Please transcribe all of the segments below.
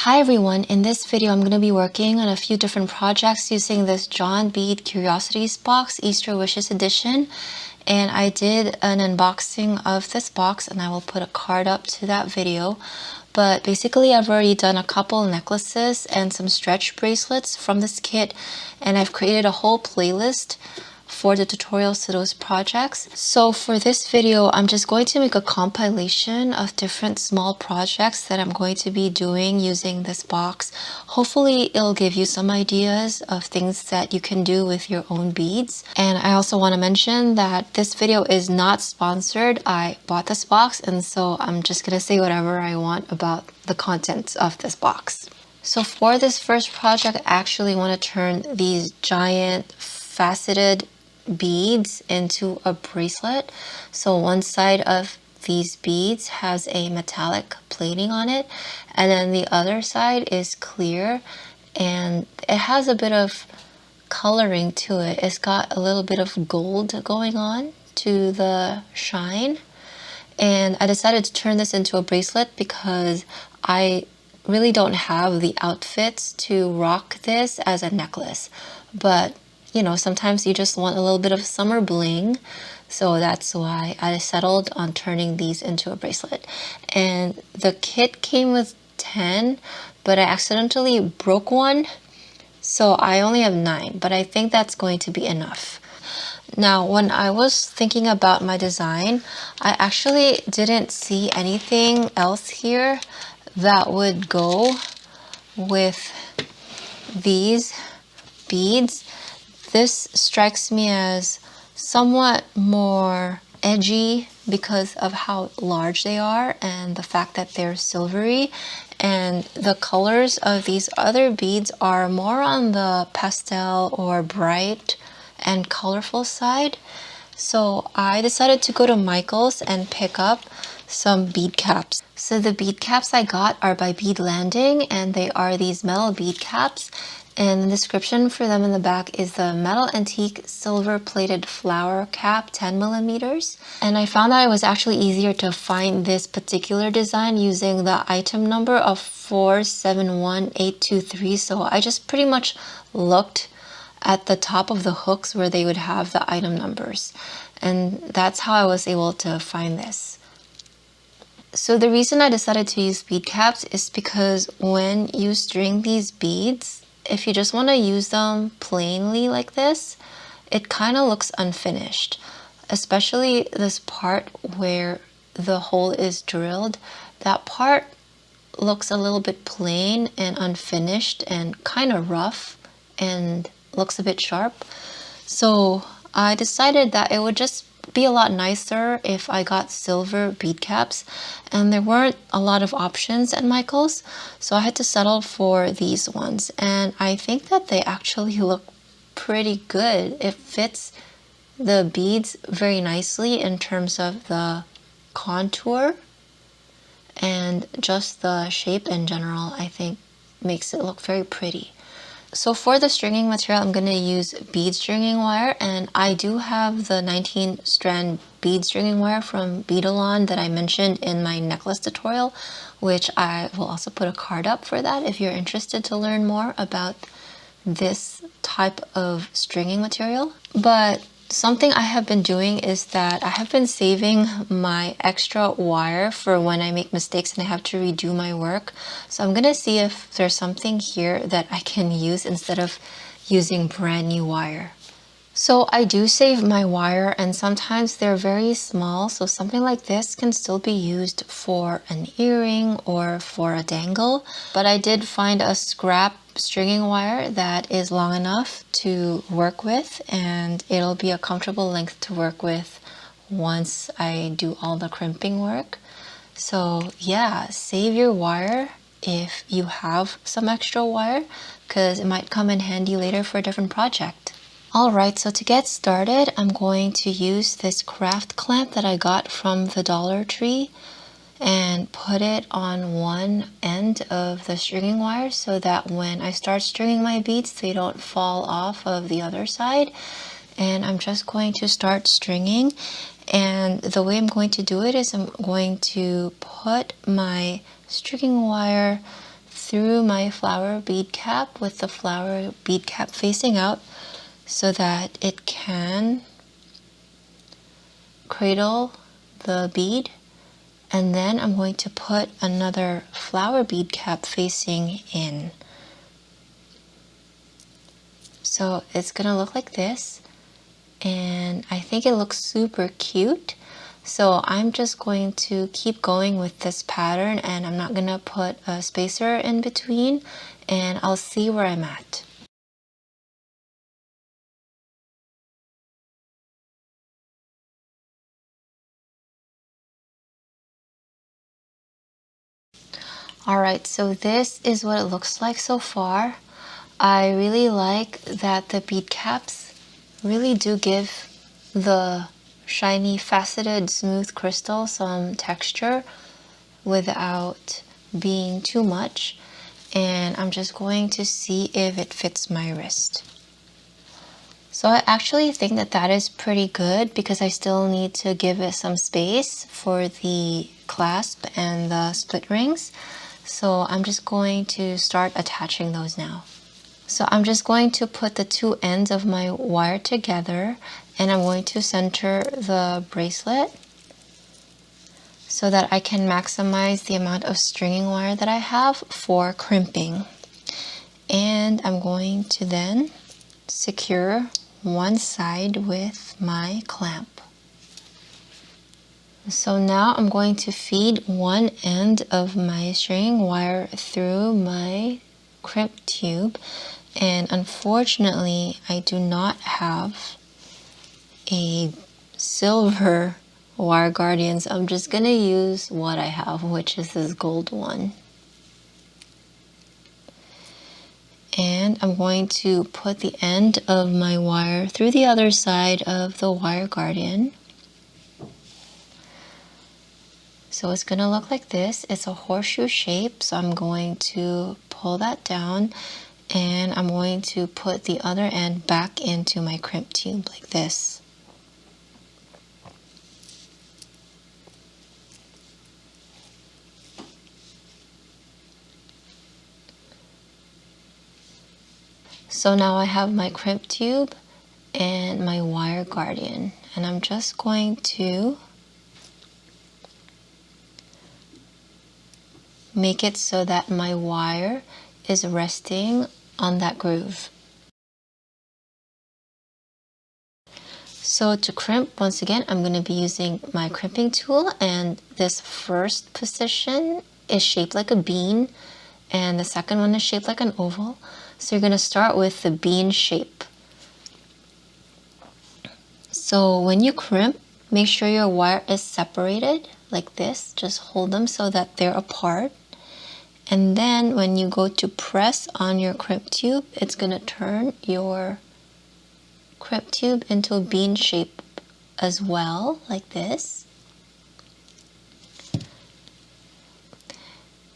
Hi everyone, in this video I'm going to be working on a few different projects using this John Bead Curiosities box, Easter Wishes edition. And I did an unboxing of this box and I will put a card up to that video. But basically I've already done a couple necklaces and some stretch bracelets from this kit. And I've created a whole playlist for the tutorials to those projects. So for this video, I'm just going to make a compilation of different small projects that I'm going to be doing using this box. Hopefully it'll give you some ideas of things that you can do with your own beads. And I also want to mention that this video is not sponsored. I bought this box and so I'm just going to say whatever I want about the contents of this box. So for this first project, I actually want to turn these giant faceted beads into a bracelet. So one side of these beads has a metallic plating on it, and then the other side is clear, and it has a bit of coloring to it. It's got a little bit of gold going on to the shine, and I decided to turn this into a bracelet because I really don't have the outfits to rock this as a necklace. But you know, sometimes you just want a little bit of summer bling. So that's why I settled on turning these into a bracelet. And the kit came with 10, but I accidentally broke one. So I only have 9, but I think that's going to be enough. Now, when I was thinking about my design, I actually didn't see anything else here that would go with these beads. This strikes me as somewhat more edgy because of how large they are and the fact that they're silvery. And the colors of these other beads are more on the pastel or bright and colorful side. So I decided to go to Michael's and pick up some bead caps. So the bead caps I got are by Bead Landing, and they are these metal bead caps. And the description for them in the back is the metal antique silver plated flower cap 10 millimeters. And I found that it was actually easier to find this particular design using the item number of 471823. So I just pretty much looked at the top of the hooks where they would have the item numbers. And that's how I was able to find this. So the reason I decided to use bead caps is because when you string these beads, if you just want to use them plainly like this, it kind of looks unfinished. Especially this part where the hole is drilled. That part looks a little bit plain and unfinished and kind of rough and looks a bit sharp. So I decided that it would just be a lot nicer if I got silver bead caps, and there weren't a lot of options at Michael's, so I had to settle for these ones, and I think that they actually look pretty good. It fits the beads very nicely in terms of the contour, and just the shape in general I think makes it look very pretty. So for the stringing material, I'm going to use bead stringing wire, and I do have the 19-strand bead stringing wire from Beading that I mentioned in my necklace tutorial, which I will also put a card up for that if you're interested to learn more about this type of stringing material. But something I have been doing is that I have been saving my extra wire for when I make mistakes and I have to redo my work. So I'm going to see if there's something here that I can use instead of using brand new wire. So I do save my wire, and sometimes they're very small, so something like this can still be used for an earring or for a dangle. But I did find a scrap stringing wire that is long enough to work with, and it'll be a comfortable length to work with once I do all the crimping work. So yeah, save your wire if you have some extra wire, because it might come in handy later for a different project. Alright, so to get started, I'm going to use this craft clamp that I got from the Dollar Tree and put it on one end of the stringing wire so that when I start stringing my beads, they don't fall off of the other side. And I'm just going to start stringing, and the way I'm going to do it is I'm going to put my stringing wire through my flower bead cap with the flower bead cap facing out so that it can cradle the bead. And then I'm going to put another flower bead cap facing in. So it's gonna look like this, and I think it looks super cute. So I'm just going to keep going with this pattern, and I'm not gonna put a spacer in between, and I'll see where I'm at. Alright, so this is what it looks like so far. I really like that the bead caps really do give the shiny, faceted, smooth crystal some texture without being too much. And I'm just going to see if it fits my wrist. So I actually think that that is pretty good because I still need to give it some space for the clasp and the split rings. So I'm just going to start attaching those now. So I'm just going to put the two ends of my wire together, and I'm going to center the bracelet so that I can maximize the amount of stringing wire that I have for crimping. And I'm going to then secure one side with my clamp. So now I'm going to feed one end of my stringing wire through my crimp tube, and unfortunately I do not have a silver wire guardian, so I'm just gonna use what I have, which is this gold one. And I'm going to put the end of my wire through the other side of the wire guardian. So it's gonna look like this. It's a horseshoe shape, so I'm going to pull that down, and I'm going to put the other end back into my crimp tube like this. So now I have my crimp tube and my wire guardian, and I'm just going to make it so that my wire is resting on that groove. So to crimp, once again, I'm going to be using my crimping tool, and this first position is shaped like a bean, and the second one is shaped like an oval. So you're going to start with the bean shape. So when you crimp, make sure your wire is separated like this. Just hold them so that they're apart. And then when you go to press on your crimp tube, it's going to turn your crimp tube into a bean shape as well, like this.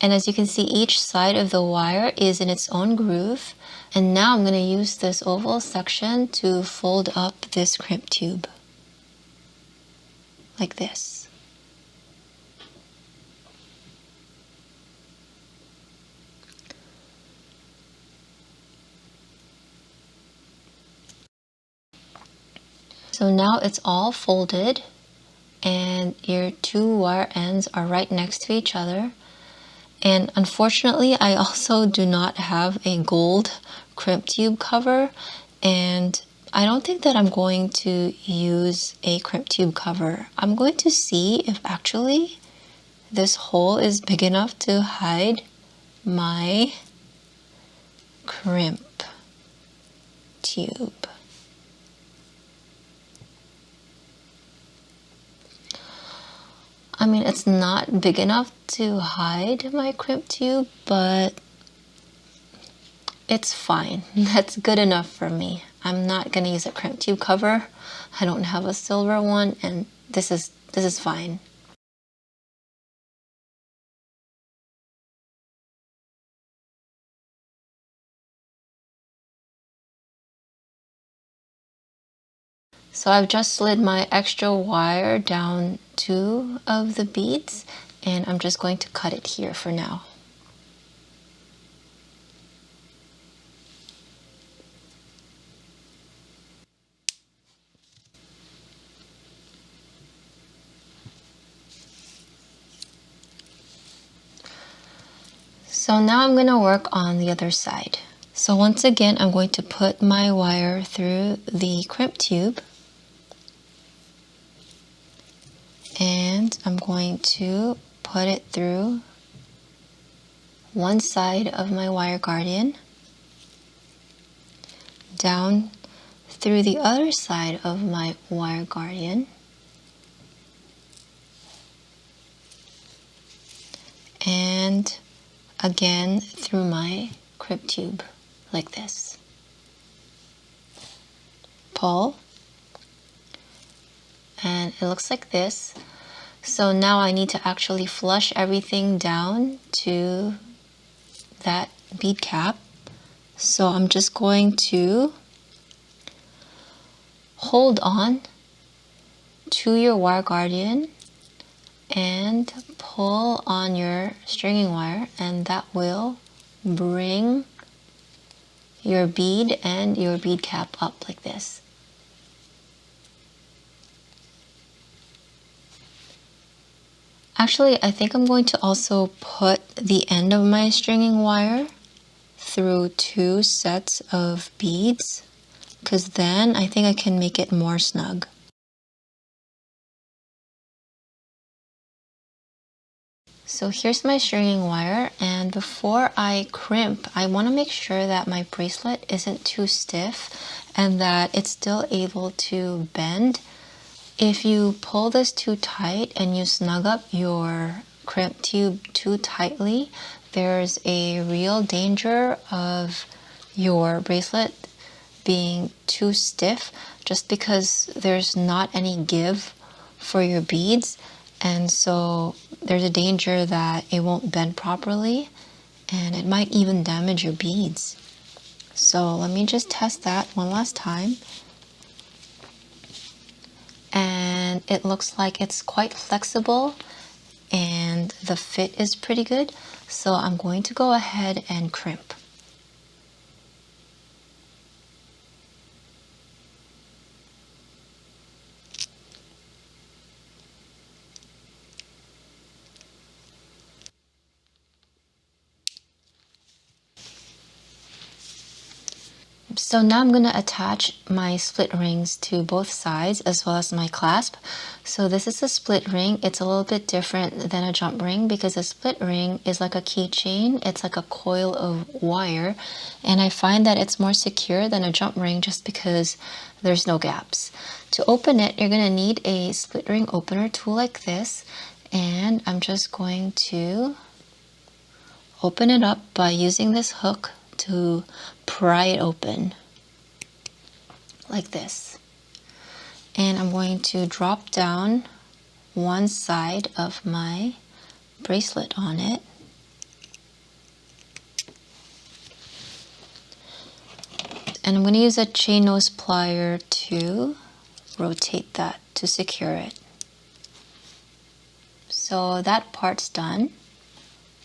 And as you can see, each side of the wire is in its own groove. And now I'm going to use this oval section to fold up this crimp tube, like this. So now it's all folded, and your two wire ends are right next to each other. And unfortunately, I also do not have a gold crimp tube cover, and I don't think that I'm going to use a crimp tube cover. I'm going to see if actually this hole is big enough to hide my crimp tube. I mean, it's not big enough to hide my crimp tube, but it's fine. That's good enough for me. I'm not gonna use a crimp tube cover. I don't have a silver one, and this is fine. So I've just slid my extra wire down two of the beads, and I'm just going to cut it here for now. So now I'm going to work on the other side. So once again, I'm going to put my wire through the crimp tube. And I'm going to put it through one side of my wire guardian, down through the other side of my wire guardian, and again through my crimp tube like this. Pull, and it looks like this. So now I need to actually flush everything down to that bead cap. So I'm just going to hold on to your wire guardian and pull on your stringing wire, and that will bring your bead and your bead cap up like this. Actually, I think I'm going to also put the end of my stringing wire through 2 sets of beads, because then I think I can make it more snug. So here's my stringing wire, and before I crimp, I want to make sure that my bracelet isn't too stiff and that it's still able to bend. If you pull this too tight and you snug up your crimp tube too tightly, there's a real danger of your bracelet being too stiff just because there's not any give for your beads, and so there's a danger that it won't bend properly and it might even damage your beads. So let me just test that one last time. And it looks like it's quite flexible and the fit is pretty good. So I'm going to go ahead and crimp. So now I'm going to attach my split rings to both sides as well as my clasp. So this is a split ring. It's a little bit different than a jump ring because a split ring is like a keychain. It's like a coil of wire, and I find that it's more secure than a jump ring just because there's no gaps. To open it, you're going to need a split ring opener tool like this, and I'm just going to open it up by using this hook to pry it open like this. And I'm going to drop down one side of my bracelet on it. And I'm going to use a chain nose plier to rotate that to secure it. So that part's done.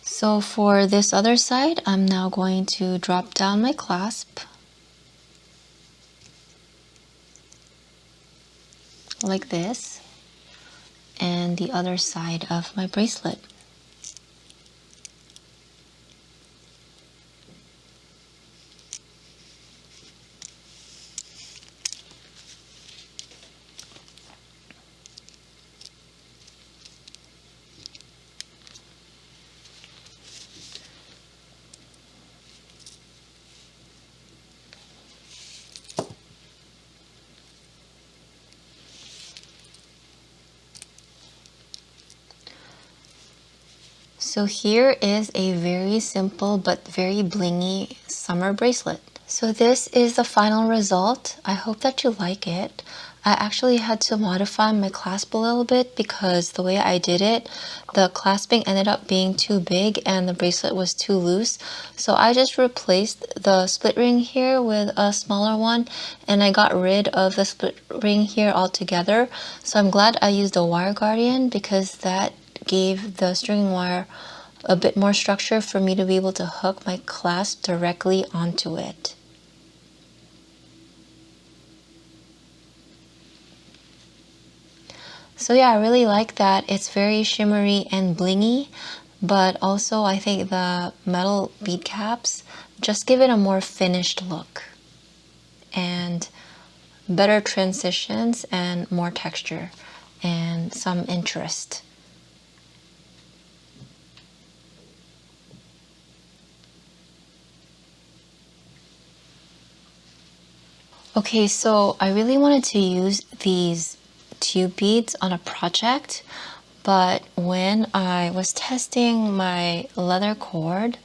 So for this other side, I'm now going to drop down my clasp like this, and the other side of my bracelet. So here is a very simple but very blingy summer bracelet. So this is the final result. I hope that you like it. I actually had to modify my clasp a little bit because the way I did it, the clasping ended up being too big and the bracelet was too loose. So I just replaced the split ring here with a smaller one, and I got rid of the split ring here altogether. So I'm glad I used a wire guardian because that gave the stringing wire a bit more structure for me to be able to hook my clasp directly onto it. So yeah, I really like that. It's very shimmery and blingy, but also I think the metal bead caps just give it a more finished look and better transitions and more texture and some interest. Okay, so I really wanted to use these tube beads on a project, but when I was testing my leather cord,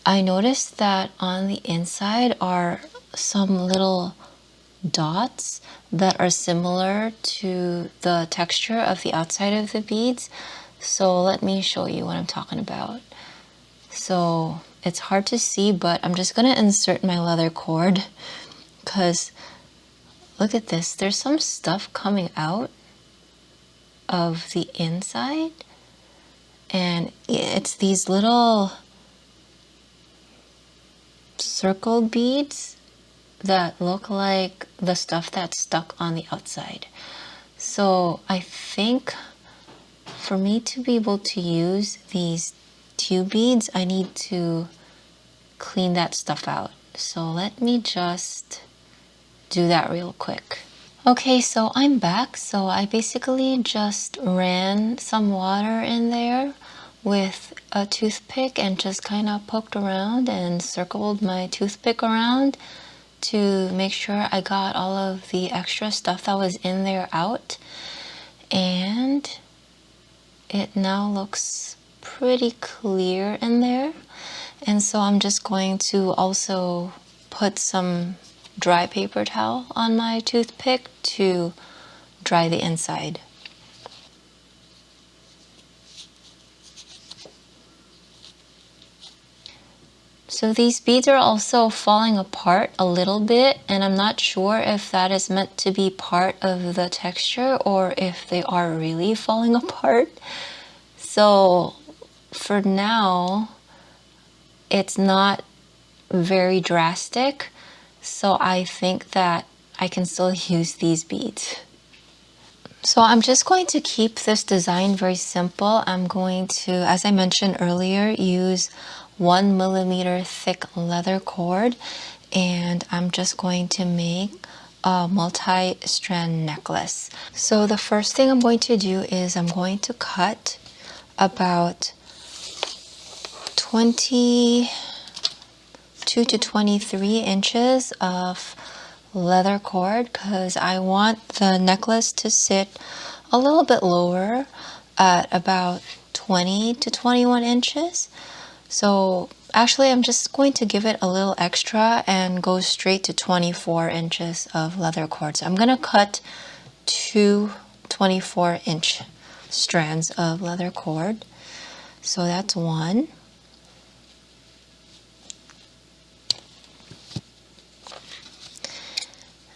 I noticed that on the inside are some little dots that are similar to the texture of the outside of the beads. So let me show you what I'm talking about. So it's hard to see, but I'm just gonna insert my leather cord because look at this. There's some stuff coming out of the inside, and it's these little circle beads that look like the stuff that's stuck on the outside. So I think for me to be able to use these tube beads, I need to clean that stuff out. So let me just do that real quick. Okay, so I'm back. So I basically just ran some water in there with a toothpick and just kind of poked around and circled my toothpick around to make sure I got all of the extra stuff that was in there out. And it now looks pretty clear in there. And so I'm just going to also put some dry paper towel on my toothpick to dry the inside. So these beads are also falling apart a little bit, and I'm not sure if that is meant to be part of the texture or if they are really falling apart. So for now, it's not very drastic. So I think that I can still use these beads. So I'm just going to keep this design very simple. I'm going to, as I mentioned earlier, use 1mm thick leather cord, and I'm just going to make a multi-strand necklace. So the first thing I'm going to do is I'm going to cut about 22 to 23 inches of leather cord because I want the necklace to sit a little bit lower at about 20 to 21 inches. So actually I'm just going to give it a little extra and go straight to 24 inches of leather cord. So I'm going to cut two 24-inch strands of leather cord. So that's one.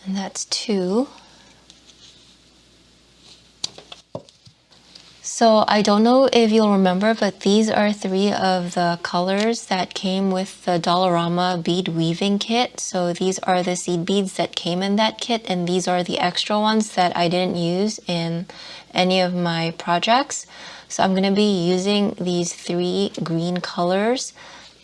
And that's two. So I don't know if you'll remember, but these are three of the colors that came with the Dollarama bead weaving kit. So these are the seed beads that came in that kit, and these are the extra ones that I didn't use in any of my projects. So I'm going to be using these three green colors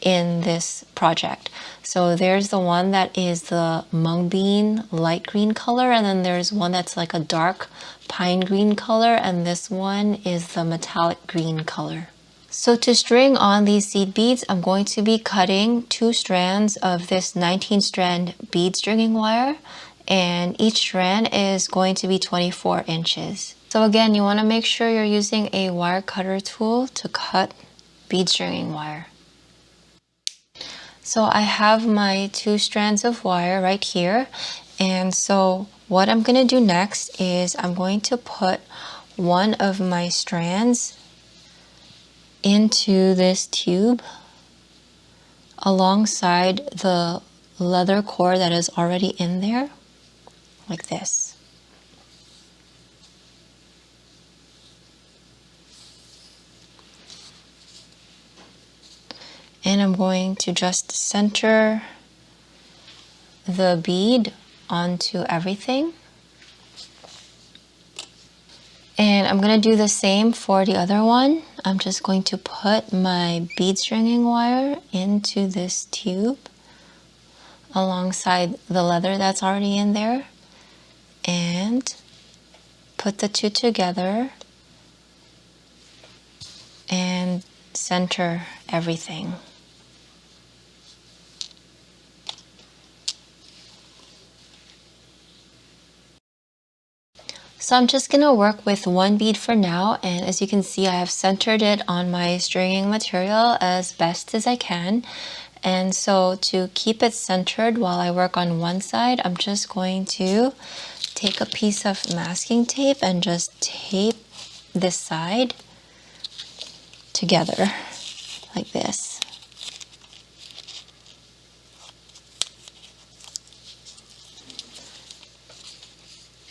in this project. So there's the one that is the mung bean light green color, and then there's one that's like a dark pine green color, and this one is the metallic green color. So to string on these seed beads, I'm going to be cutting 2 strands of this 19-strand bead stringing wire, and each strand is going to be 24 inches. So again, you want to make sure you're using a wire cutter tool to cut bead stringing wire. So I have my 2 strands of wire right here, and so what I'm going to do next is I'm going to put one of my strands into this tube alongside the leather cord that is already in there, like this. And I'm going to just center the bead onto everything. And I'm going to do the same for the other one. I'm just going to put my bead stringing wire into this tube alongside the leather that's already in there and put the two together and center everything. So I'm just going to work with one bead for now, and as you can see I have centered it on my stringing material as best as I can. And so to keep it centered while I work on one side, I'm just going to take a piece of masking tape and just tape this side together like this.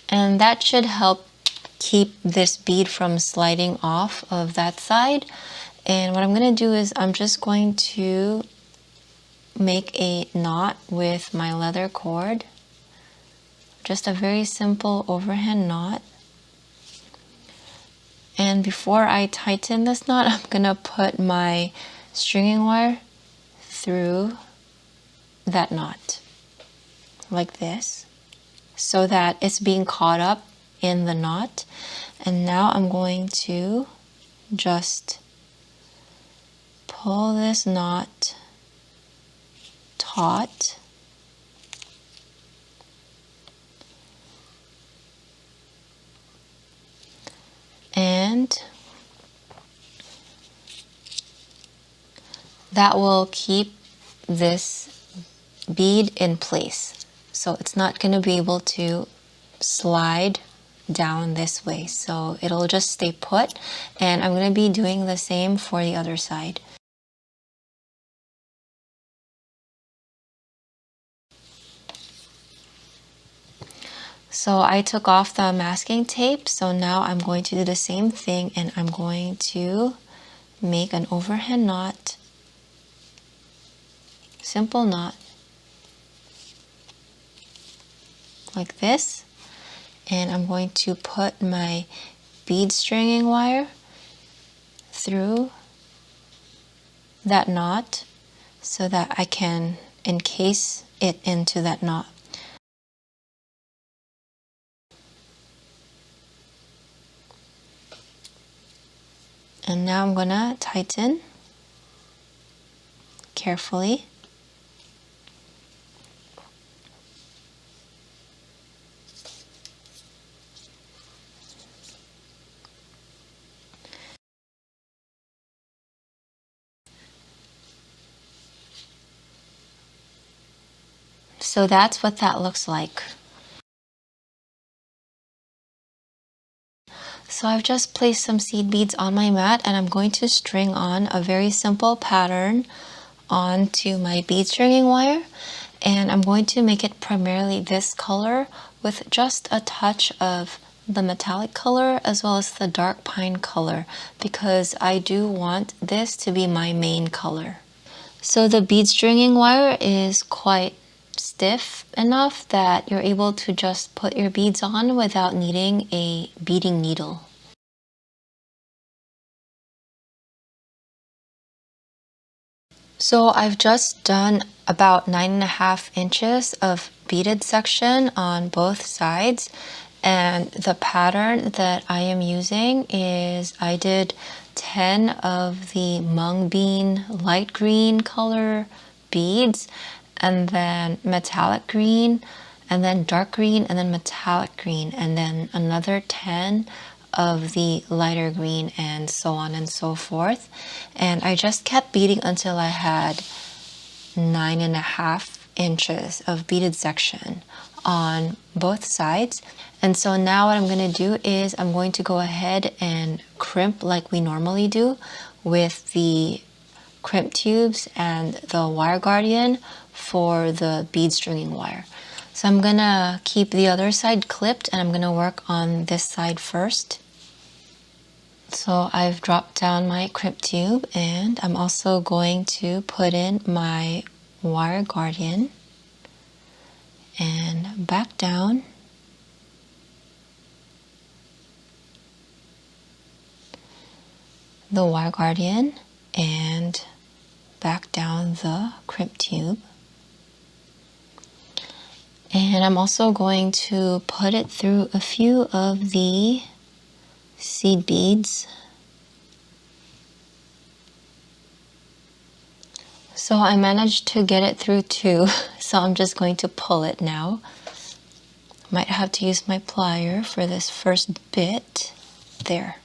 And that should help keep this bead from sliding off of that side. And what I'm going to do is I'm just going to make a knot with my leather cord. Just a very simple overhand knot. And before I tighten this knot, I'm going to put my stringing wire through that knot like this so that it's being caught up in the knot. And now I'm going to just pull this knot taut and that will keep this bead in place. So it's not going to be able to slide down this way. So it'll just stay put, and I'm going to be doing the same for the other side. So I took off the masking tape, so now I'm going to do the same thing and I'm going to make an overhand knot, simple knot like this, and I'm going to put my bead stringing wire through that knot so that I can encase it into that knot. And now I'm gonna tighten carefully. So that's what that looks like. So I've just placed some seed beads on my mat and I'm going to string on a very simple pattern onto my bead stringing wire, and I'm going to make it primarily this color with just a touch of the metallic color as well as the dark pine color because I do want this to be my main color. So the bead stringing wire is quite stiff enough that you're able to just put your beads on without needing a beading needle. So I've just done about 9.5 inches of beaded section on both sides, and the pattern that I am using is I did 10 of the mung bean light green color beads, and then metallic green, and then dark green, and then metallic green, and then another 10 of the lighter green, and so on and so forth. And I just kept beading until I had 9.5 inches of beaded section on both sides. And so now what I'm going to do is I'm going to go ahead and crimp like we normally do with the crimp tubes and the wire guardian for the bead stringing wire. So I'm going to keep the other side clipped and I'm going to work on this side first. So I've dropped down my crimp tube and I'm also going to put in my wire guardian and back down. the wire guardian and back down the crimp tube. And I'm also going to put it through a few of the seed beads. So I managed to get it through 2, so I'm just going to pull it now. Might have to use my plier for this first bit. There.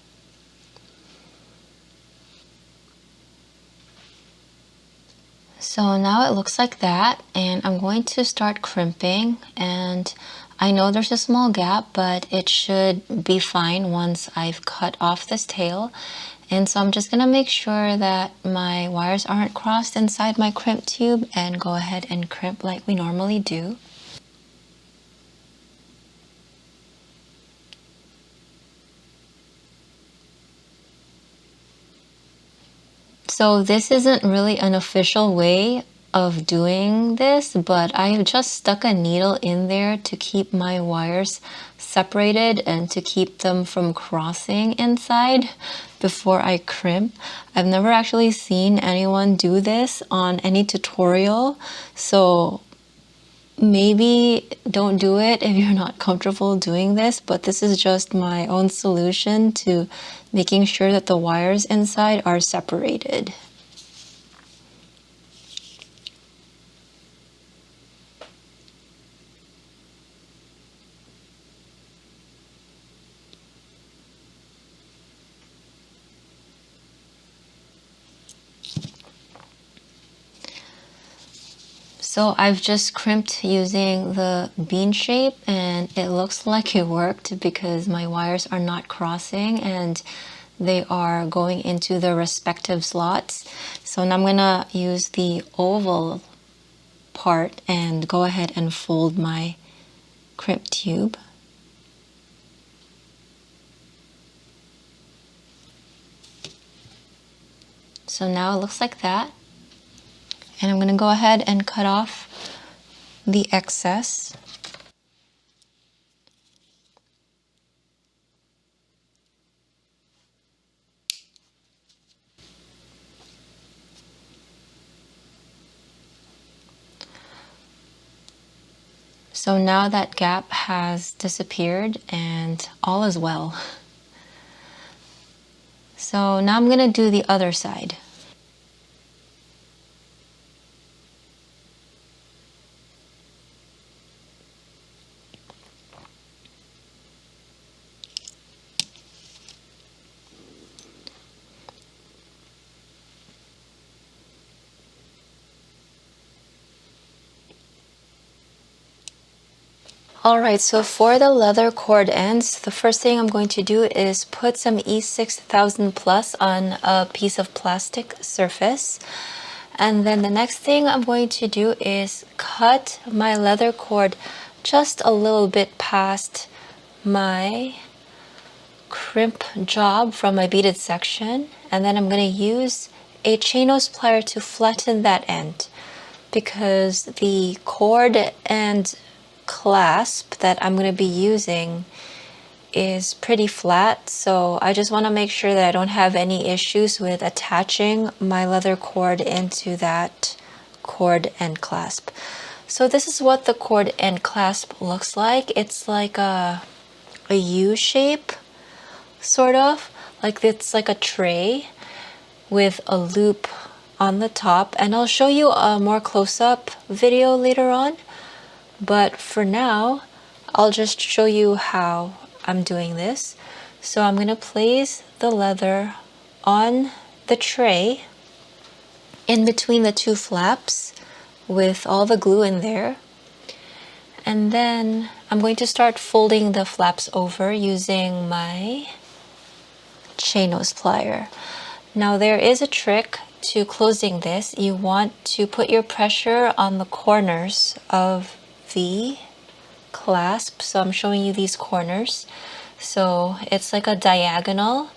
So now it looks like that, and I'm going to start crimping, and I know there's a small gap, but it should be fine once I've cut off this tail. And so I'm just going to make sure that my wires aren't crossed inside my crimp tube and go ahead and crimp like we normally do. So this isn't really an official way of doing this, but I have just stuck a needle in there to keep my wires separated and to keep them from crossing inside before I crimp. I've never actually seen anyone do this on any tutorial, so maybe don't do it if you're not comfortable doing this, but this is just my own solution to making sure that the wires inside are separated. So I've just crimped using the bean shape, and it looks like it worked because my wires are not crossing and they are going into the respective slots. So now I'm gonna use the oval part and go ahead and fold my crimp tube. So now it looks like that. And I'm going to go ahead and cut off the excess. So now that gap has disappeared and all is well. So now I'm going to do the other side. Alright, so for the leather cord ends, the first thing I'm going to do is put some E6000 Plus on a piece of plastic surface. And then the next thing I'm going to do is cut my leather cord just a little bit past my crimp job from my beaded section. And then I'm going to use a chain nose plier to flatten that end, because the cord and clasp that I'm going to be using is pretty flat, so I just want to make sure that I don't have any issues with attaching my leather cord into that cord end clasp. So this is what the cord end clasp looks like. It's like a U shape, sort of like it's like a tray with a loop on the top, and I'll show you a more close-up video later on. But for now, I'll just show you how I'm doing this. So I'm going to place the leather on the tray in between the two flaps with all the glue in there. And then I'm going to start folding the flaps over using my chain nose plier. Now there is a trick to closing this. You want to put your pressure on the corners of the clasp. So I'm showing you these corners. So it's like a diagonal.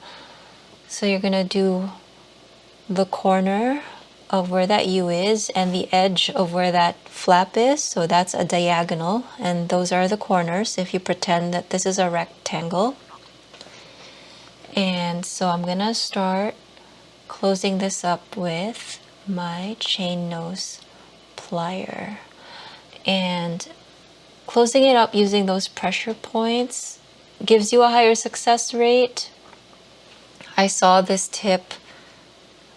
So you're going to do the corner of where that U is and the edge of where that flap is. So that's a diagonal, and those are the corners if you pretend that this is a rectangle. And so I'm going to start closing this up with my chain nose plier. And closing it up using those pressure points gives you a higher success rate. I saw this tip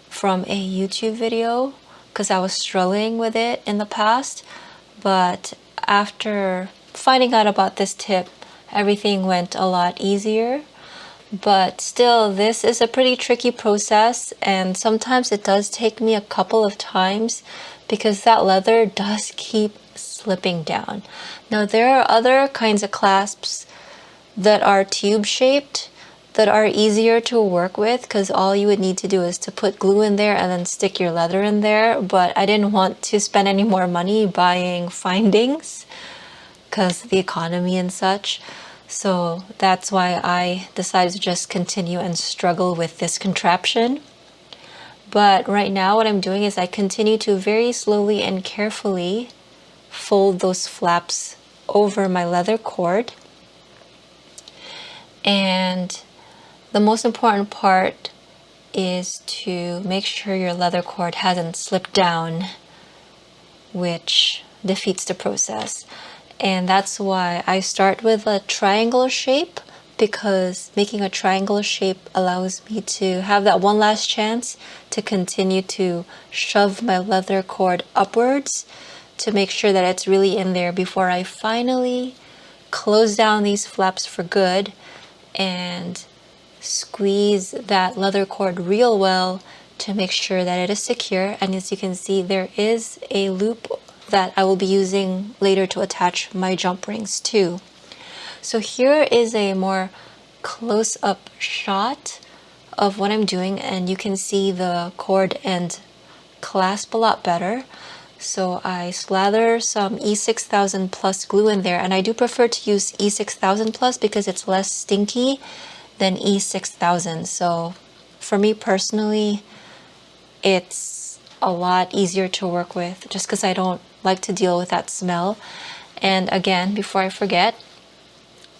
from a YouTube video because I was struggling with it in the past, but after finding out about this tip, everything went a lot easier. But still, this is a pretty tricky process, and sometimes it does take me a couple of times because that leather does keep slipping down. Now, there are other kinds of clasps that are tube shaped that are easier to work with because all you would need to do is to put glue in there and then stick your leather in there. But I didn't want to spend any more money buying findings because of the economy and such. So that's why I decided to just continue and struggle with this contraption. But right now what I'm doing is I continue to very slowly and carefully fold those flaps over my leather cord. And the most important part is to make sure your leather cord hasn't slipped down, which defeats the process. And that's why I start with a triangle shape, because making a triangle shape allows me to have that one last chance to continue to shove my leather cord upwards to make sure that it's really in there before I finally close down these flaps for good and squeeze that leather cord real well to make sure that it is secure. And as you can see, there is a loop that I will be using later to attach my jump rings to. So here is a more close-up shot of what I'm doing, and you can see the cord end clasp a lot better. So I slather some E6000 plus glue in there, and I do prefer to use E6000 plus because it's less stinky than E6000. So for me personally, it's a lot easier to work with just because I don't like to deal with that smell. And again, before I forget,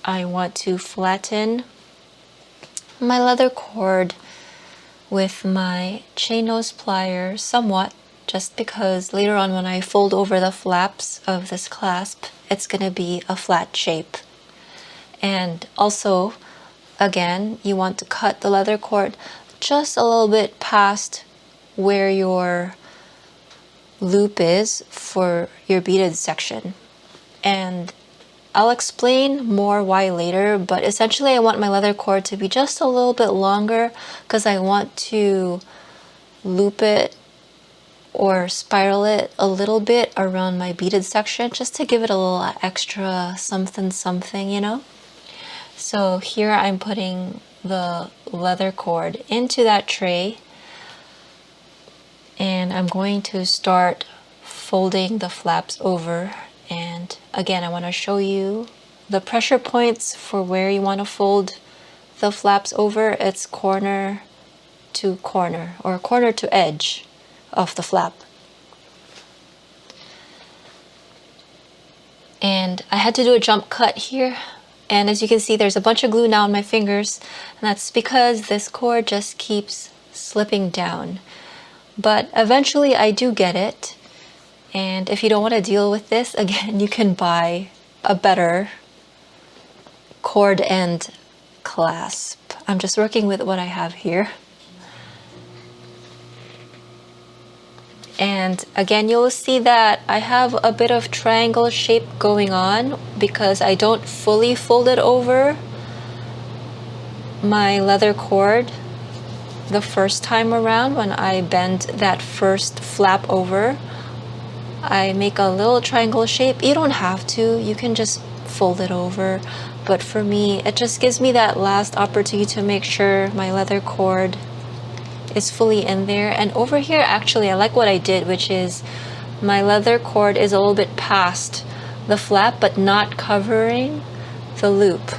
I want to flatten my leather cord with my chain nose plier somewhat, just because later on when I fold over the flaps of this clasp, it's going to be a flat shape. And also, again, you want to cut the leather cord just a little bit past where your loop is for your beaded section. And I'll explain more why later, but essentially I want my leather cord to be just a little bit longer because I want to loop it or spiral it a little bit around my beaded section just to give it a little extra something, you know? So here I'm putting the leather cord into that tray, and I'm going to start folding the flaps over. And again, I want to show you the pressure points for where you want to fold the flaps over. It's corner to corner or corner to edge of the flap. And I had to do a jump cut here, and as you can see, there's a bunch of glue now on my fingers, and that's because this cord just keeps slipping down. But eventually I do get it. And if you don't want to deal with this, again, you can buy a better cord end clasp. I'm just working with what I have here. And again, you'll see that I have a bit of triangle shape going on because I don't fully fold it over my leather cord the first time around. When I bend that first flap over, I make a little triangle shape. You don't have to, you can just fold it over. But for me, it just gives me that last opportunity to make sure my leather cord is fully in there. And over here, actually, I like what I did, which is my leather cord is a little bit past the flap, but not covering the loop.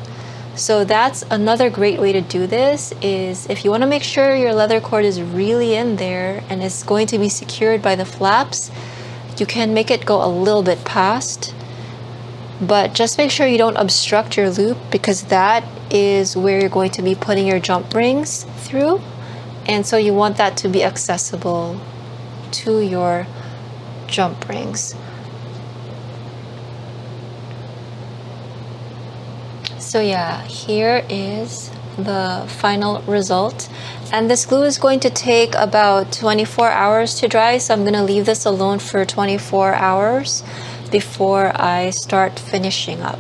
So that's another great way to do this, is if you want to make sure your leather cord is really in there and is going to be secured by the flaps, you can make it go a little bit past, but just make sure you don't obstruct your loop because that is where you're going to be putting your jump rings through. And so you want that to be accessible to your jump rings. So yeah, here is the final result. And this glue is going to take about 24 hours to dry, so I'm going to leave this alone for 24 hours before I start finishing up.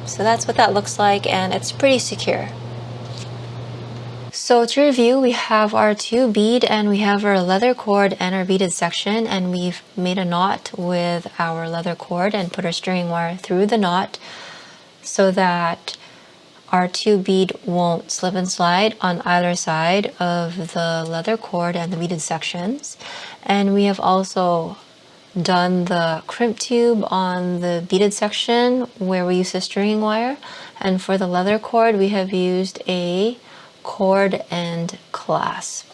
So that's what that looks like, and it's pretty secure. So to review, we have our 2 bead and we have our leather cord and our beaded section, and we've made a knot with our leather cord and put our stringing wire through the knot so that our 2 bead won't slip and slide on either side of the leather cord and the beaded sections. And we have also done the crimp tube on the beaded section where we use the stringing wire, and for the leather cord we have used a cord and clasp.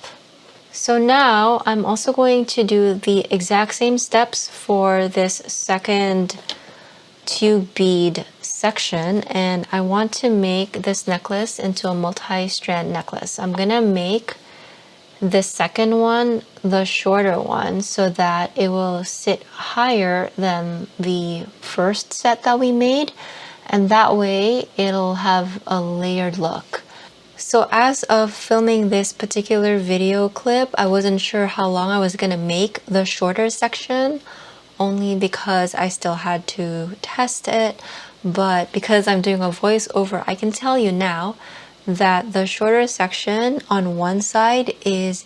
So now I'm also going to do the exact same steps for this second 2 bead section, and I want to make this necklace into a multi-strand necklace. I'm gonna make the second one the shorter one so that it will sit higher than the first set that we made, and that way it'll have a layered look. So as of filming this particular video clip, I wasn't sure how long I was gonna make the shorter section, only because I still had to test it. But because I'm doing a voiceover, I can tell you now that the shorter section on one side is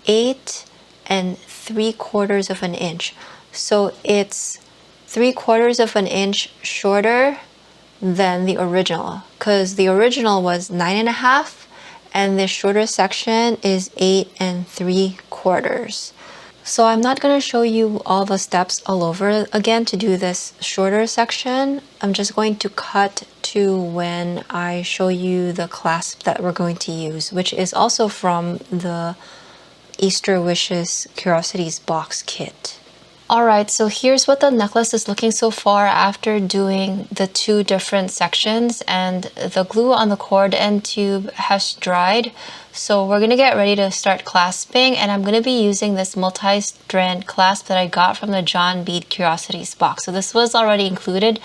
8 3/4 of an inch. So it's 3/4 of an inch shorter than the original, because the original was 9.5 and the shorter section is 8 3/4. So I'm not going to show you all the steps all over again to do this shorter section. I'm just going to cut to when I show you the clasp that we're going to use, which is also from the Easter Wishes Curiosities box kit. Alright, so here's what the necklace is looking so far after doing the 2 different sections, and the glue on the cord and tube has dried. So we're going to get ready to start clasping, and I'm going to be using this multi-strand clasp that I got from the John Bead Curiosities box. So this was already included,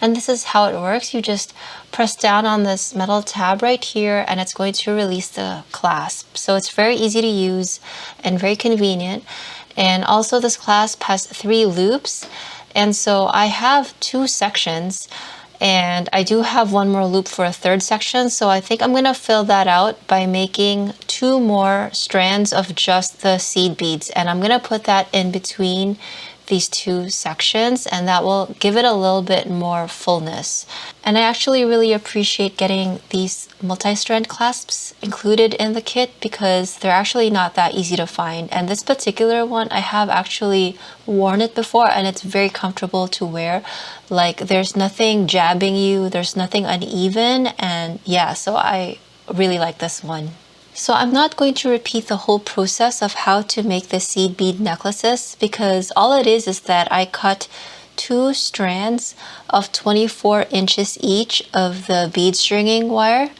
and this is how it works. You just press down on this metal tab right here and it's going to release the clasp. So it's very easy to use and very convenient. And also this clasp has 3 loops, and so I have 2 sections, and I do have 1 more loop for a 3rd section, so I think I'm going to fill that out by making 2 more strands of just the seed beads, and I'm going to put that in between these 2 sections, and that will give it a little bit more fullness. And I actually really appreciate getting these multi-strand clasps included in the kit because they're actually not that easy to find. And this particular one, I have actually worn it before and it's very comfortable to wear. Like, there's nothing jabbing you, there's nothing uneven, and yeah, so I really like this one. So I'm not going to repeat the whole process of how to make the seed bead necklaces, because all it is that I cut 2 strands of 24 inches each of the bead stringing wire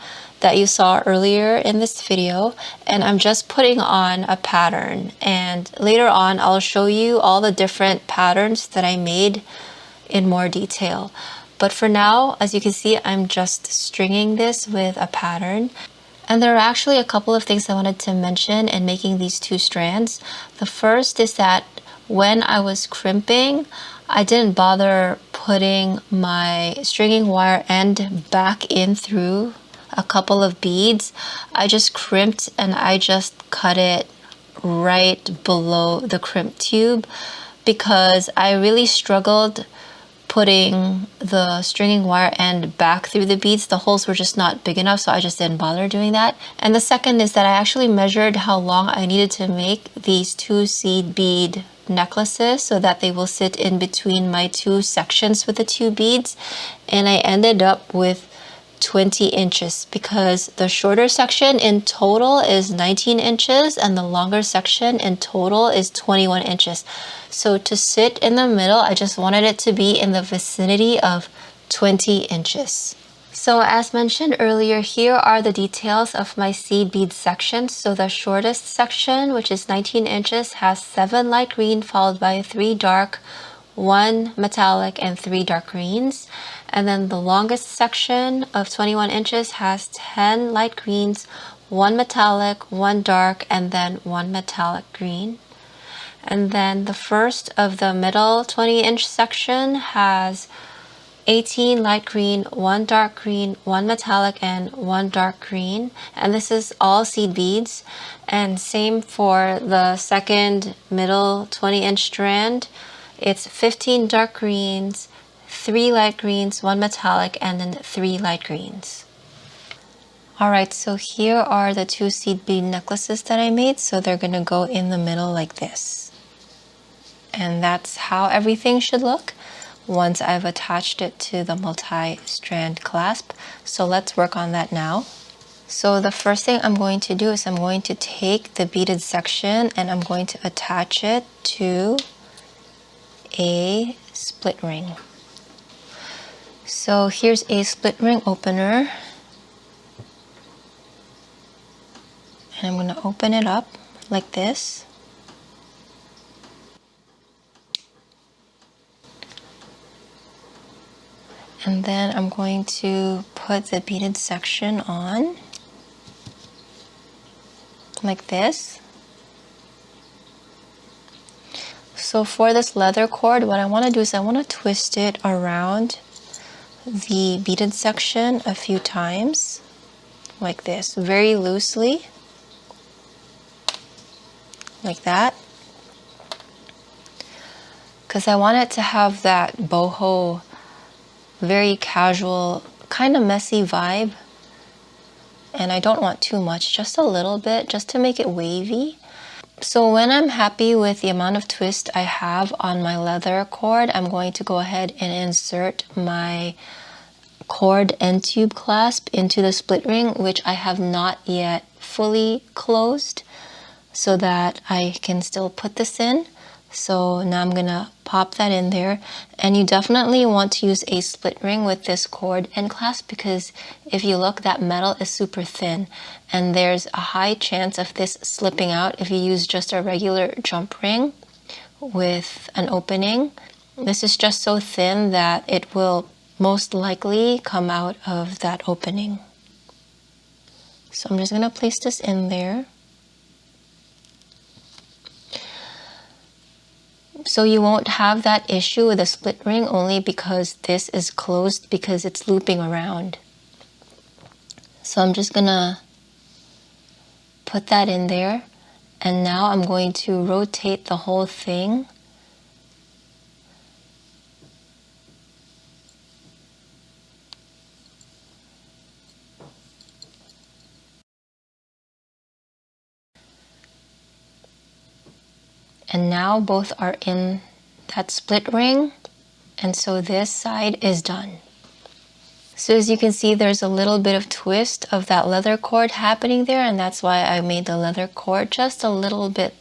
that you saw earlier in this video, and I'm just putting on a pattern, and later on I'll show you all the different patterns that I made in more detail. But for now, as you can see, I'm just stringing this with a pattern. And there are actually a couple of things I wanted to mention in making these 2 strands. The first is that when I was crimping, I didn't bother putting my stringing wire end back in through a couple of beads. I just crimped and I just cut it right below the crimp tube because I really struggled putting the stringing wire end back through the beads. The holes were just not big enough, so I just didn't bother doing that. And the second is that I actually measured how long I needed to make these 2 seed bead necklaces so that they will sit in between my 2 sections with the 2 beads, and I ended up with 20 inches because the shorter section in total is 19 inches and the longer section in total is 21 inches. So to sit in the middle, I just wanted it to be in the vicinity of 20 inches. So as mentioned earlier, here are the details of my seed bead section. So the shortest section, which is 19 inches, has 7 light green followed by 3 dark, 1 metallic, and 3 dark greens. And then the longest section of 21 inches has 10 light greens, 1 metallic, 1 dark, and then 1 metallic green. And then the first of the middle 20-inch section has 18 light green, 1 dark green, 1 metallic, and 1 dark green. And this is all seed beads. And same for the second middle 20-inch strand. It's 15 dark greens, 3 light greens, 1 metallic, and then 3 light greens. Alright, so here are the 2 seed bead necklaces that I made. So they're going to go in the middle like this. And that's how everything should look once I've attached it to the multi-strand clasp. So let's work on that now. So the first thing I'm going to do is I'm going to take the beaded section and I'm going to attach it to a split ring. So here's a split ring opener. And I'm going to open it up like this. And then I'm going to put the beaded section on like this. So for this leather cord, what I want to do is I want to twist it around the beaded section a few times like this, very loosely, like that, because I want it to have that boho, very casual, kind of messy vibe. And I don't want too much, just a little bit, just to make it wavy. So when I'm happy with the amount of twist I have on my leather cord, I'm going to go ahead and insert my cord end tube clasp into the split ring, which I have not yet fully closed, so that I can still put this in. So now I'm gonna pop that in there, and you definitely want to use a split ring with this cord end clasp, because if you look, that metal is super thin and there's a high chance of this slipping out if you use just a regular jump ring with an opening. This is just so thin that it will most likely come out of that opening. So I'm just gonna place this in there. So you won't have that issue with a split ring, only because this is closed because it's looping around. So I'm just gonna put that in there, and now I'm going to rotate the whole thing. And now both are in that split ring, and so this side is done. So as you can see, there's a little bit of twist of that leather cord happening there, and that's why I made the leather cord just a little bit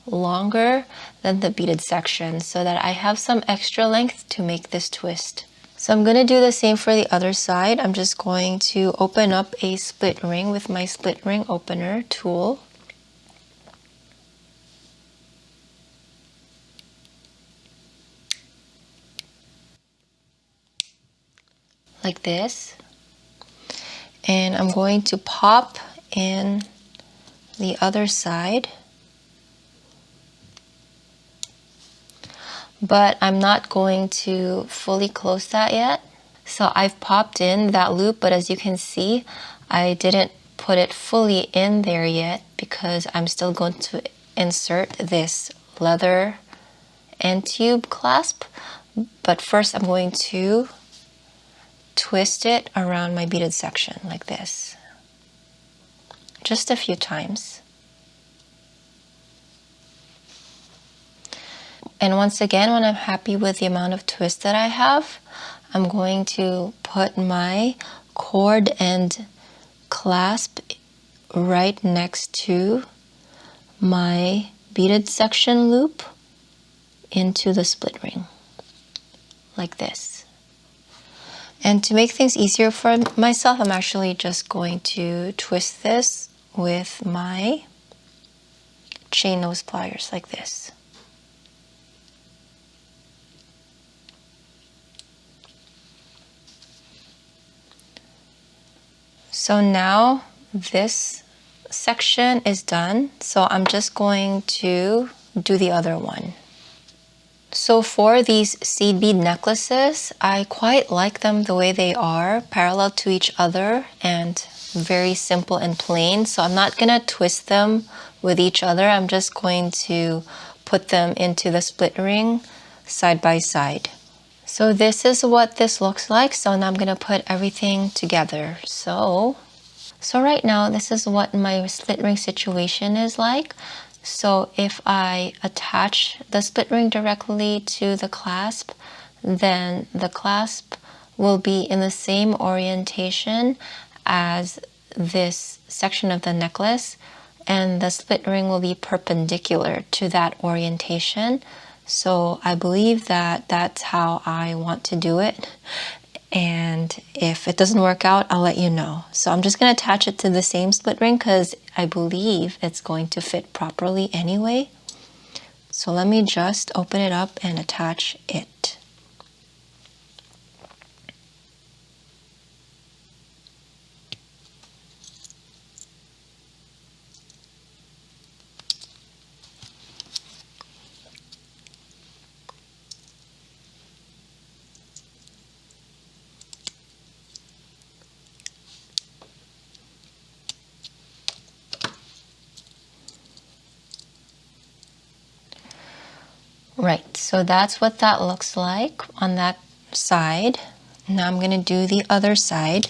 longer than the beaded section, so that I have some extra length to make this twist. So I'm going to do the same for the other side. I'm just going to open up a split ring with my split ring opener tool. Like this. And I'm going to pop in the other side. But I'm not going to fully close that yet. So I've popped in that loop, but as you can see, I didn't put it fully in there yet because I'm still going to insert this leather end tube clasp. But first I'm going to twist it around my beaded section like this. Just a few times. And once again, when I'm happy with the amount of twist that I have, I'm going to put my cord end clasp right next to my beaded section loop into the split ring, like this. And to make things easier for myself, I'm actually just going to twist this with my chain nose pliers like this. So now this section is done, so I'm just going to do the other one. So for these seed bead necklaces, I quite like them the way they are, parallel to each other and very simple and plain. So I'm not gonna twist them with each other. I'm just going to put them into the split ring side by side. So this is what this looks like. So now I'm gonna put everything together. So right now, this is what my split ring situation is like. So if I attach the split ring directly to the clasp, then the clasp will be in the same orientation as this section of the necklace, and the split ring will be perpendicular to that orientation. So I believe that that's how I want to do it. And if it doesn't work out, I'll let you know. So I'm just going to attach it to the same split ring because I believe it's going to fit properly anyway. So let me just open it up and attach it. Right, so that's what that looks like on that side. Now I'm going to do the other side.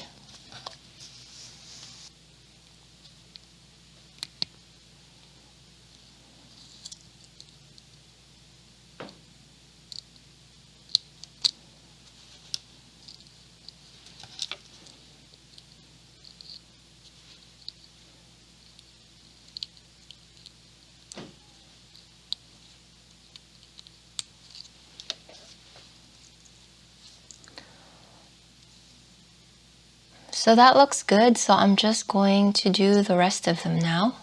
So that looks good, so I'm just going to do the rest of them now.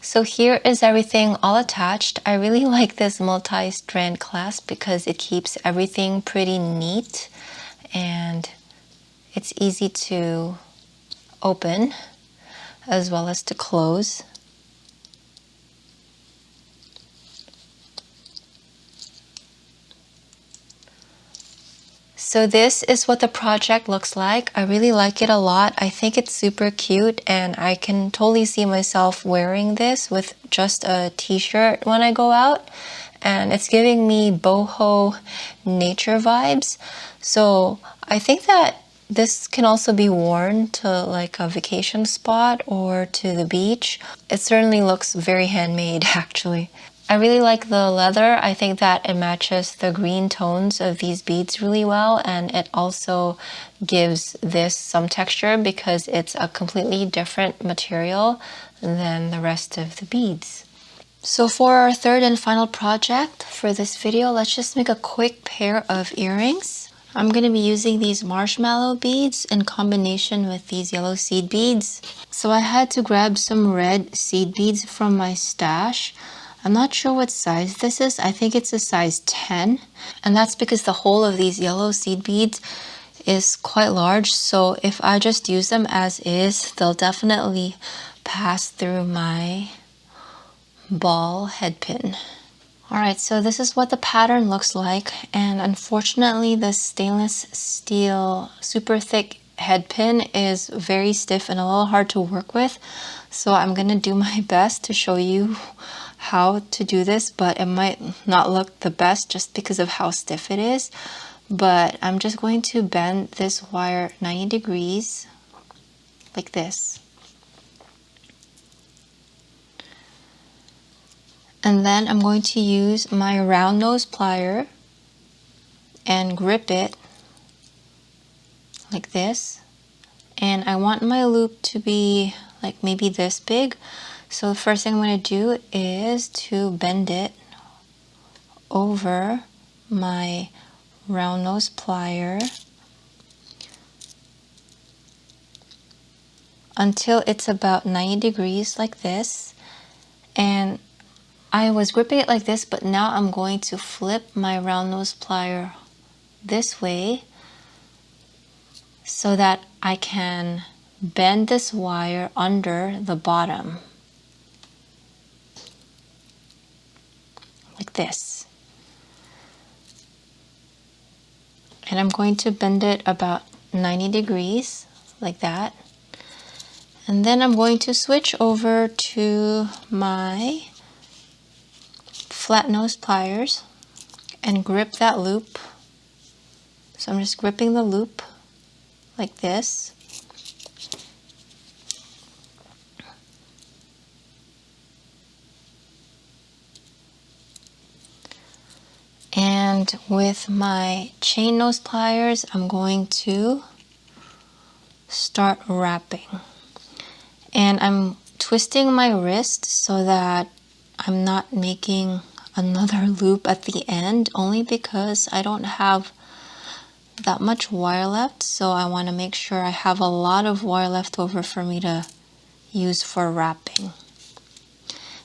So here is everything all attached. I really like this multi-strand clasp because it keeps everything pretty neat and it's easy to open as well as to close. So this is what the project looks like. I really like it a lot. I think it's super cute and I can totally see myself wearing this with just a t-shirt when I go out. And it's giving me boho nature vibes. So I think that this can also be worn to like a vacation spot or to the beach. It certainly looks very handmade actually. I really like the leather. I think that it matches the green tones of these beads really well, and it also gives this some texture because it's a completely different material than the rest of the beads. So for our third and final project for this video, let's just make a quick pair of earrings. I'm going to be using these marshmallow beads in combination with these yellow seed beads. So I had to grab some red seed beads from my stash. I'm not sure what size this is. I think it's a size 10. And that's because the whole of these yellow seed beads is quite large. So if I just use them as is, they'll definitely pass through my ball head pin. Alright, so this is what the pattern looks like, and unfortunately the stainless steel super thick head pin is very stiff and a little hard to work with, so I'm gonna do my best to show you how to do this, but it might not look the best just because of how stiff it is. But I'm just going to bend this wire 90 degrees like this. And then I'm going to use my round nose plier and grip it like this and I want my loop to be like maybe this big. So the first thing I'm going to do is to bend it over my round nose plier until it's about 90 degrees like this. And I was gripping it like this, but now I'm going to flip my round nose plier this way so that I can bend this wire under the bottom like this. And I'm going to bend it about 90 degrees like that. And then I'm going to switch over to my flat nose pliers and grip that loop. So I'm just gripping the loop like this. And with my chain nose pliers, I'm going to start wrapping. And I'm twisting my wrist so that I'm not making another loop at the end, only because I don't have that much wire left. So I want to make sure I have a lot of wire left over for me to use for wrapping.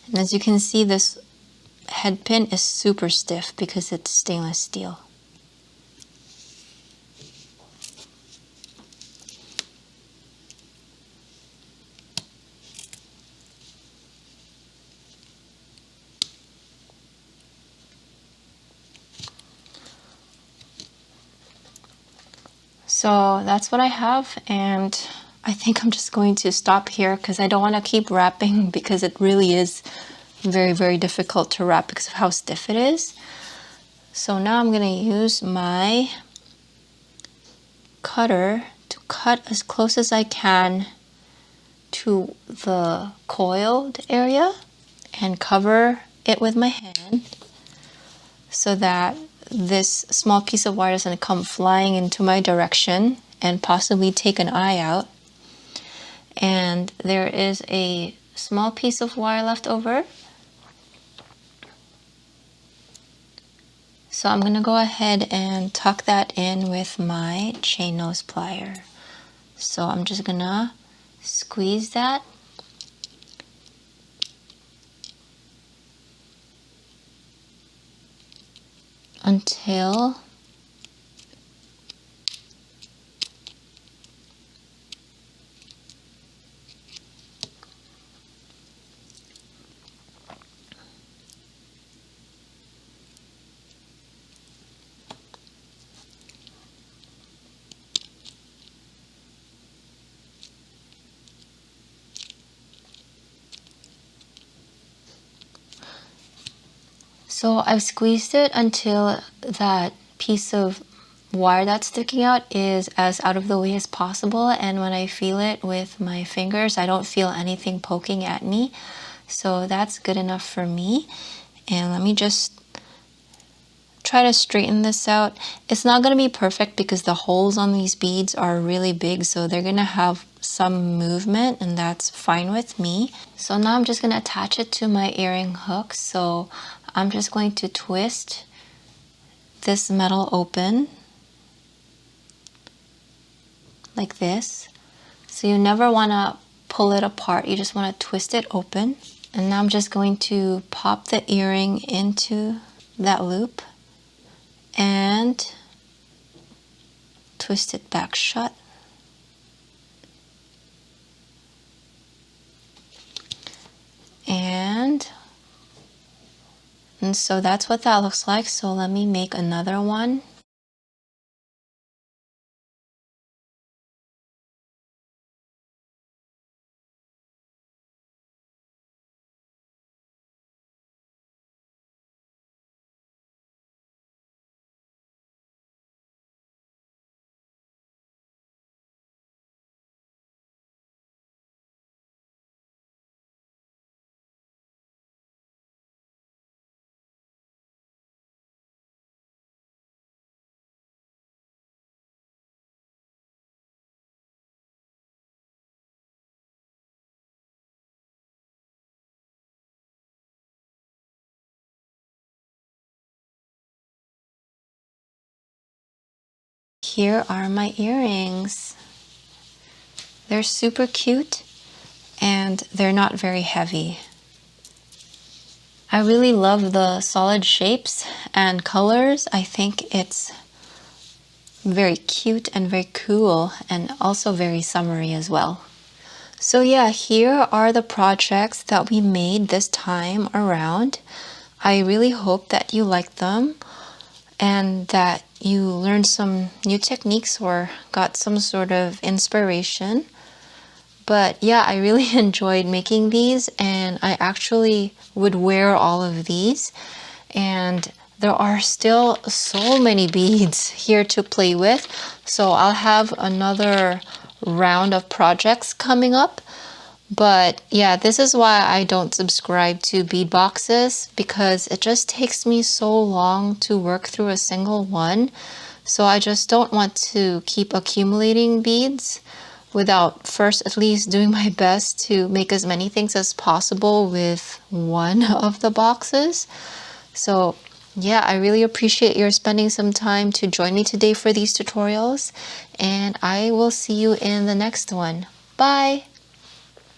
And as you can see, this head pin is super stiff because it's stainless steel. So that's what I have, and I think I'm just going to stop here because I don't want to keep wrapping because it really is very, very difficult to wrap because of how stiff it is. So now I'm going to use my cutter to cut as close as I can to the coiled area and cover it with my hand so that this small piece of wire is going to come flying into my direction and possibly take an eye out. And there is a small piece of wire left over. So I'm going to go ahead and tuck that in with my chain nose plier. So I'm just going to squeeze that until So I've squeezed it until that piece of wire that's sticking out is as out of the way as possible, and when I feel it with my fingers, I don't feel anything poking at me. So that's good enough for me. And let me just try to straighten this out. It's not going to be perfect because the holes on these beads are really big, so they're going to have some movement, and that's fine with me. So now I'm just going to attach it to my earring hook. So I'm just going to twist this metal open like this. So you never want to pull it apart, you just want to twist it open. And now I'm just going to pop the earring into that loop and twist it back shut. And so that's what that looks like. So let me make another one. Here are my earrings. They're super cute and they're not very heavy. I really love the solid shapes and colors. I think it's very cute and very cool and also very summery as well. So yeah, here are the projects that we made this time around. I really hope that you liked them and that you learned some new techniques or got some sort of inspiration. But yeah, I really enjoyed making these, and I actually would wear all of these. And there are still so many beads here to play with, so I'll have another round of projects coming up. But yeah, this is why I don't subscribe to bead boxes, because it just takes me so long to work through a single one. So I just don't want to keep accumulating beads without first at least doing my best to make as many things as possible with one of the boxes. So yeah, I really appreciate your spending some time to join me today for these tutorials, and I will see you in the next one. Bye!